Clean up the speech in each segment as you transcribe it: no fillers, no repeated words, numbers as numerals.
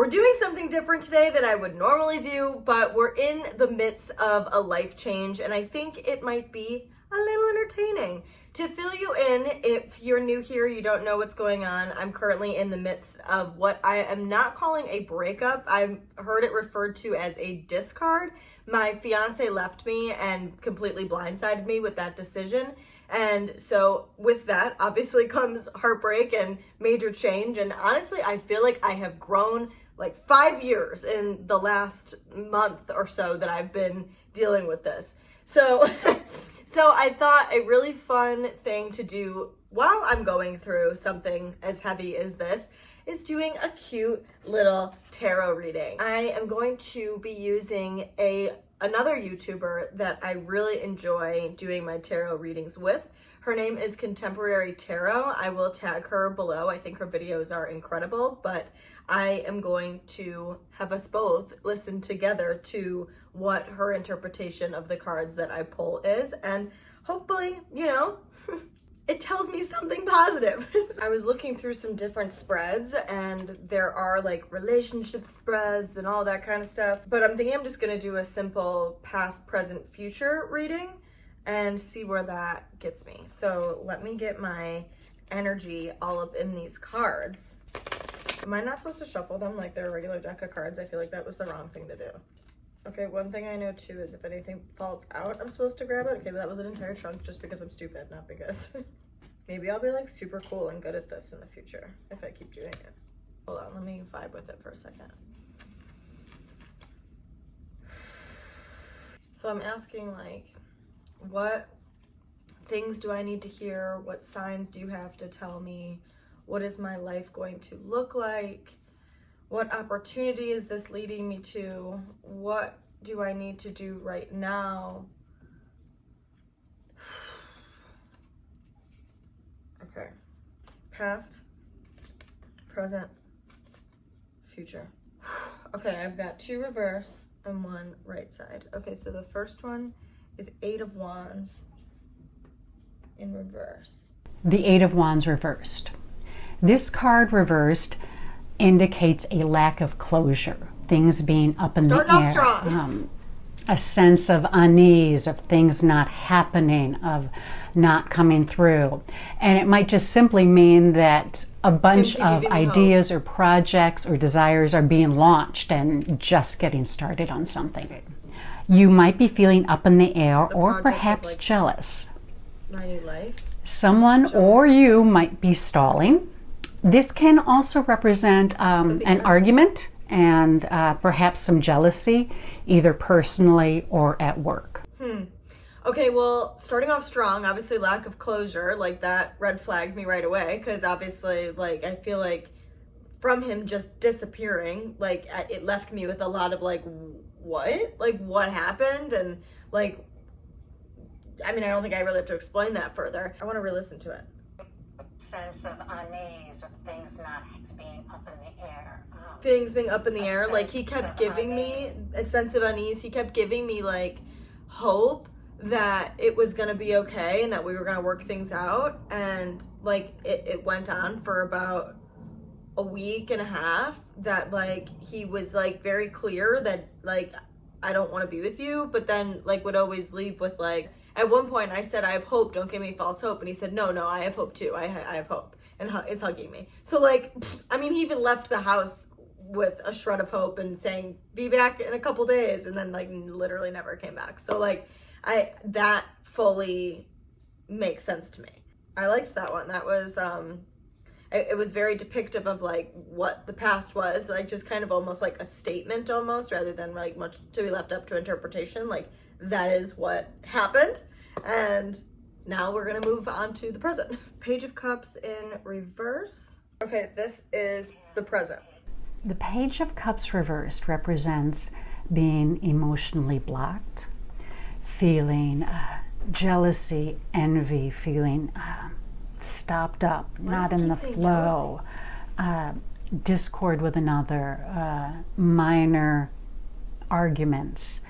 We're doing something different today than I would normally do, but we're in the midst of a life change, and I think it might be a little entertaining. To fill you in, if you're new here, you don't know what's going on, I'm currently in the midst of what I am not calling a breakup. I've heard it referred to as a discard. My fiance left me and completely blindsided me with that decision. And so with that, obviously comes heartbreak and major change. And honestly, I feel like I have grown like 5 years in the last month or so that I've been dealing with this. So I thought a really fun thing to do while I'm going through something as heavy as this is doing a cute little tarot reading. I am going to be using another YouTuber that I really enjoy doing my tarot readings with. Her name is Contemporary Tarot. I will tag her below. I think her videos are incredible, but I am going to have us both listen together to what her interpretation of the cards that I pull is, and hopefully, it tells me something positive. I was looking through some different spreads, and there are like relationship spreads and all that kind of stuff, but I'm thinking I'm just gonna do a simple past, present, future reading and see where that gets me. So let me get my energy all up in these cards. Am I not supposed to shuffle them like they're a regular deck of cards? I feel like that was the wrong thing to do. Okay, one thing I know too is if anything falls out, I'm supposed to grab it. Okay, but that was an entire chunk just because I'm stupid, not because... Maybe I'll be like super cool and good at this in the future if I keep doing it. Hold on, let me vibe with it for a second. So I'm asking like, what things do I need to hear? What signs do you have to tell me? What is my life going to look like? What opportunity is this leading me to? What do I need to do right now? Okay. Past, present, future. Okay, I've got 2 reverse and 1 right side. Okay, so the first one is 8 of Wands in reverse. The 8 of Wands reversed. This card reversed indicates a lack of closure, things being up in the air. Starting off strong. A sense of unease, of things not happening, of not coming through. And it might just simply mean that a bunch of ideas or projects or desires are being launched and just getting started on something. You might be feeling up in the air or perhaps jealous. My new life. Someone or you might be stalling. This can also represent an argument and perhaps some jealousy, either personally or at work. Okay, well, starting off strong, obviously lack of closure, like that red flagged me right away, because obviously, like, I feel like from him just disappearing, like, it left me with a lot of, like, what? Like, what happened? And, like, I mean, I don't think I really have to explain that further. I want to re-listen to it. Sense of unease, of things not being up in the air. Things being up in the air, like he kept giving me a sense of unease. He kept giving me like hope that it was gonna be okay and that we were gonna work things out. And like it went on for about a week and a half that like he was like very clear that like I don't want to be with you, but then like would always leave with like, at one point I said, I have hope, don't give me false hope. And he said, no, I have hope too. I have hope. And is hugging me. So like, I mean, he even left the house with a shred of hope and saying, be back in a couple days. And then like literally never came back. So like, that fully makes sense to me. I liked that one. That was, it was very depictive of like what the past was, like just kind of almost like a statement almost, rather than like much to be left up to interpretation. Like that is what happened. And now we're gonna move on to the present. Page of Cups in reverse. Okay, this is the present. The Page of Cups reversed represents being emotionally blocked, feeling jealousy, envy, feeling stopped up, not in the flow, discord with another, minor arguments,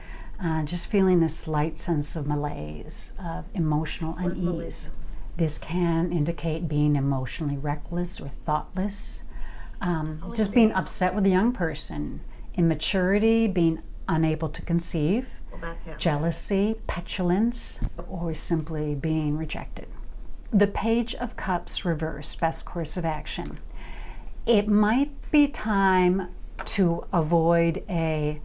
just feeling a slight sense of malaise, of emotional unease. This can indicate being emotionally reckless or thoughtless, Just being upset with a young person, immaturity, being unable to conceive, Well, that's him. jealousy, petulance, or simply being rejected. The Page of Cups reversed, best course of action. It might be time to avoid a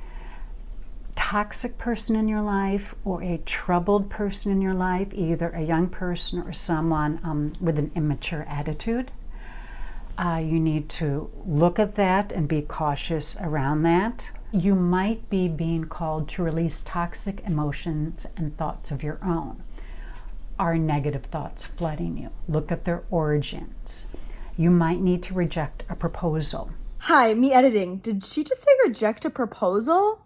toxic person in your life or a troubled person in your life, either a young person or someone with an immature attitude. You need to look at that and be cautious around that. You might be being called to release toxic emotions and thoughts of your own. Are negative thoughts flooding you? Look at their origins. You might need to reject a proposal. Hi, me editing. Did she just say reject a proposal?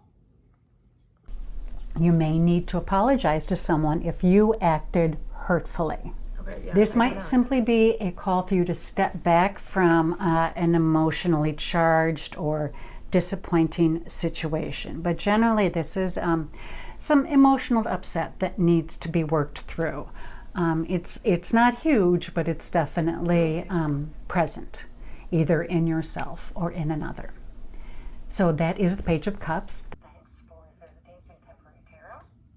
You may need to apologize to someone if you acted hurtfully. Okay, yeah, This might simply be a call for you to step back from an emotionally charged or disappointing situation. But generally, this is some emotional upset that needs to be worked through. It's not huge, but it's definitely present, either in yourself or in another. So that is the Page of Cups.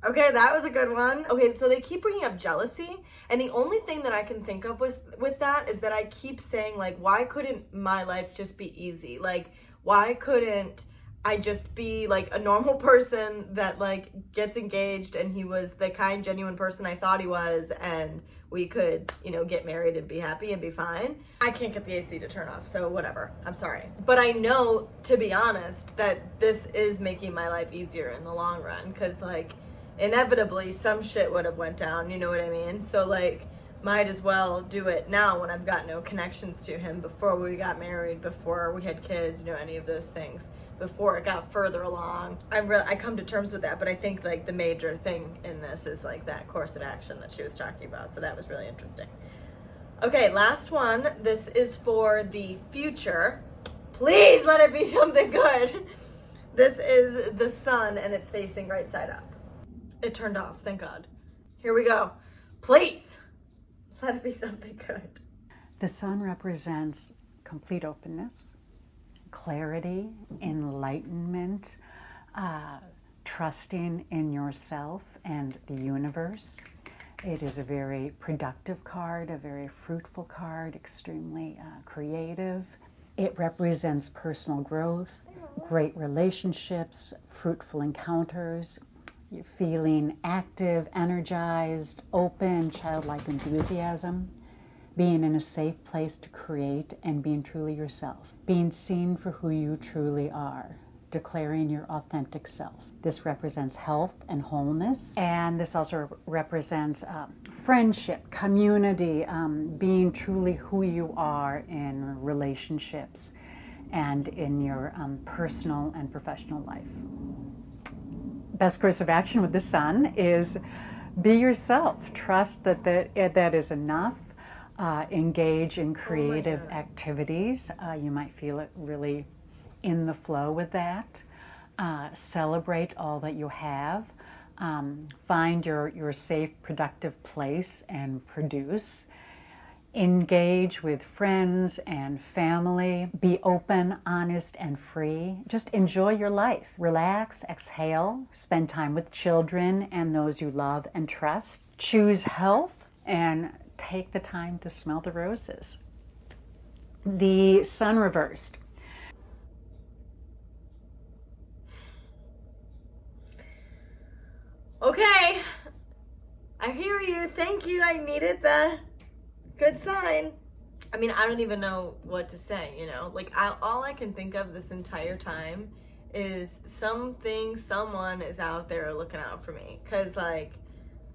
Okay, that was a good one. Okay, so they keep bringing up jealousy, and the only thing that I can think of with that is that I keep saying, like, why couldn't my life just be easy? Like, why couldn't I just be, like, a normal person that, like, gets engaged, and he was the kind, genuine person I thought he was, and we could, you know, get married and be happy and be fine. I can't get the AC to turn off, so whatever. I'm sorry. But I know, to be honest, that this is making my life easier in the long run, because, like, inevitably some shit would have went down, you know what I mean? So, like, might as well do it now when I've got no connections to him, before we got married, before we had kids, you know, any of those things, before it got further along. I come to terms with that, but I think, like, the major thing in this is, like, that course of action that she was talking about, so that was really interesting. Okay, last one. This is for the future. Please let it be something good. This is the sun, and it's facing right side up. It turned off, thank God. Here we go. Please, let it be something good. The sun represents complete openness, clarity, enlightenment, trusting in yourself and the universe. It is a very productive card, a very fruitful card, extremely creative. It represents personal growth, great relationships, fruitful encounters. You're feeling active, energized, open, childlike enthusiasm, being in a safe place to create and being truly yourself, being seen for who you truly are, declaring your authentic self. This represents health and wholeness, and this also represents friendship, community, being truly who you are in relationships and in your personal and professional life. Best course of action with the sun is be yourself. Trust that that is enough. Engage in creative activities. You might feel it really in the flow with that. Celebrate all that you have. Find your safe, productive place and produce. Engage with friends and family. Be open, honest, and free. Just enjoy your life. Relax, exhale, spend time with children and those you love and trust. Choose health and take the time to smell the roses. The sun reversed. Okay, I hear you. Thank you. I needed the good sign. I mean, I don't even know what to say, you know? Like, all I can think of this entire time is someone is out there looking out for me. Because, like,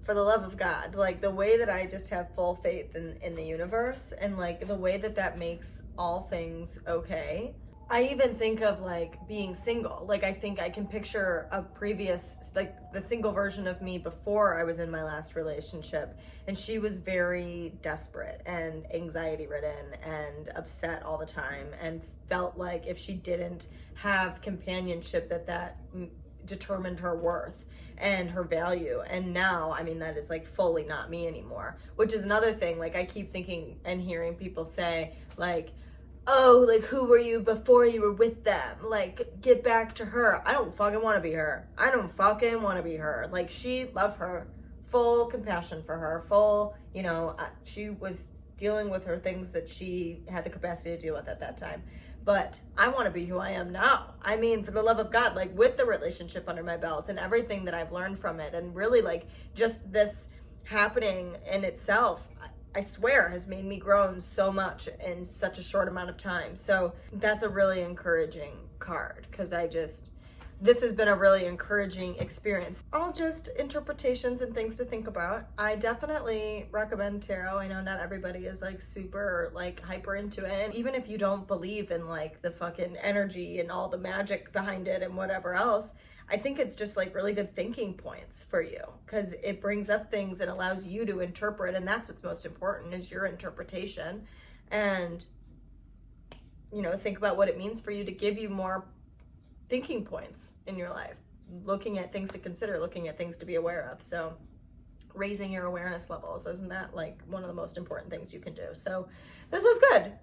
for the love of God, like, the way that I just have full faith in the universe, and, like, the way that makes all things okay. I even think of, like, being single. Like, I think I can picture a previous, like, the single version of me before I was in my last relationship. And she was very desperate and anxiety ridden and upset all the time, and felt like if she didn't have companionship, that determined her worth and her value. And now, I mean, that is, like, fully not me anymore, which is another thing. Like, I keep thinking and hearing people say, like, oh, like, who were you before you were with them? Like, get back to her. I don't fucking want to be her. I don't fucking want to be her. Like, she loved her. Full compassion for her. Full, you know, she was dealing with her things that she had the capacity to deal with at that time. But I want to be who I am now. I mean, for the love of God, like, with the relationship under my belt and everything that I've learned from it, and really, like, just this happening in itself, I swear, has made me grow so much in such a short amount of time. So that's a really encouraging card, because this has been a really encouraging experience. All just interpretations and things to think about. I definitely recommend tarot. I know not everybody is like super like hyper into it. And even if you don't believe in like the fucking energy and all the magic behind it and whatever else, I think it's just like really good thinking points for you, because it brings up things and allows you to interpret. And that's what's most important, is your interpretation. And, you know, think about what it means for you to give you more thinking points in your life, looking at things to consider, looking at things to be aware of. So raising your awareness levels, isn't that like one of the most important things you can do? So this was good.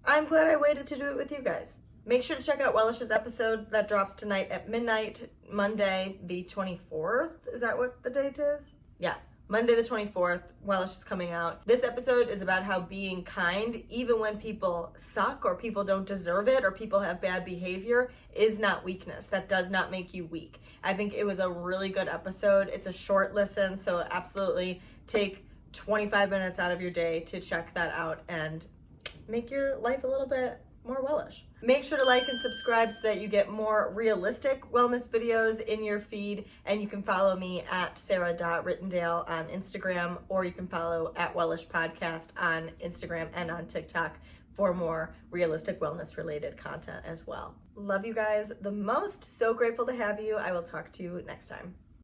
I'm glad I waited to do it with you guys. Make sure to check out Wellish's episode that drops tonight at midnight, Monday the 24th. Is that what the date is? Yeah. Monday the 24th, Wellish is coming out. This episode is about how being kind, even when people suck or people don't deserve it or people have bad behavior, is not weakness. That does not make you weak. I think it was a really good episode. It's a short listen, so absolutely take 25 minutes out of your day to check that out and make your life a little bit more Wellish. Make sure to like and subscribe so that you get more realistic wellness videos in your feed, and you can follow me at sarah.rittendale on Instagram, or you can follow at Wellish Podcast on Instagram and on TikTok for more realistic wellness related content as well. Love you guys the most. So grateful to have you. I will talk to you next time.